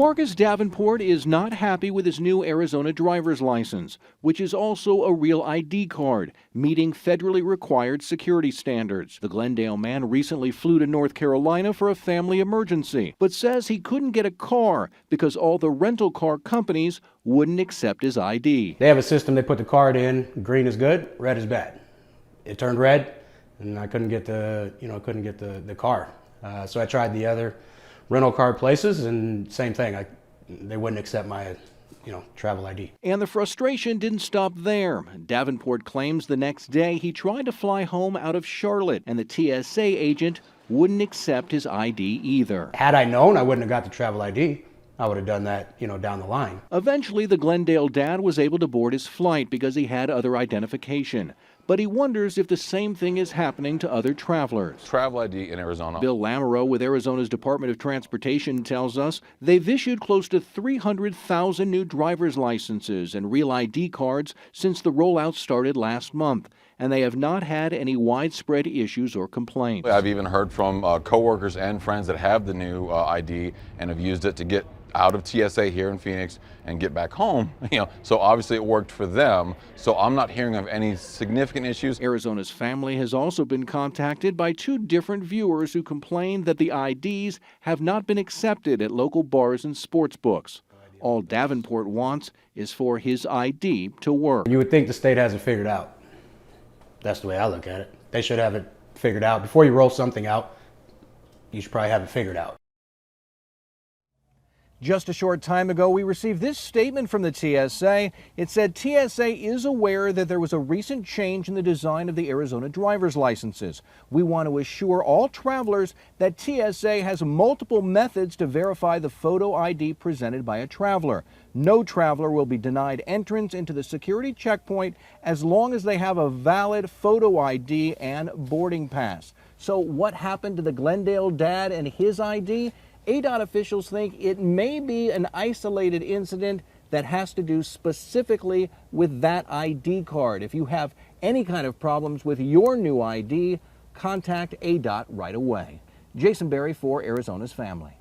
Marcus Davenport is not happy with his new Arizona driver's license, which is also a Real ID card, meeting federally required security standards. The Glendale man recently flew to North Carolina for a family emergency, but says he couldn't get a car because all the rental car companies wouldn't accept his ID. They have a system, they put the card in, green is good, red is bad. It turned red, and I couldn't get the car. So I tried the other rental car places, and same thing. They wouldn't accept my, travel ID. And the frustration didn't stop there. Davenport claims the next day he tried to fly home out of Charlotte, and the TSA agent wouldn't accept his ID either. Had I known, I wouldn't have got the travel ID. I would have done that, down the line. Eventually, the Glendale dad was able to board his flight because he had other identification. But he wonders if the same thing is happening to other travelers. Travel ID in Arizona. Bill Lamoureux with Arizona's Department of Transportation tells us they've issued close to 300,000 new driver's licenses and Real ID cards since the rollout started last month, and they have not had any widespread issues or complaints. I've even heard from coworkers and friends that have the new ID and have used it to get out of TSA here in Phoenix and get back home, so obviously it worked for them. So I'm not hearing of any significant issues. Arizona's family has also been contacted by two different viewers who complained that the IDs have not been accepted at local bars and sports books. All Davenport wants is for his ID to work. You would think the state has it figured out. That's the way I look at it. They should have it figured out. Before you roll something out, you should probably have it figured out. Just a short time ago, we received this statement from the TSA. It said TSA is aware that there was a recent change in the design of the Arizona driver's licenses. We want to assure all travelers that TSA has multiple methods to verify the photo ID presented by a traveler. No traveler will be denied entrance into the security checkpoint as long as they have a valid photo ID and boarding pass. So what happened to the Glendale dad and his ID? ADOT officials think it may be an isolated incident that has to do specifically with that ID card. If you have any kind of problems with your new ID, contact ADOT right away. Jason Berry for Arizona's Family.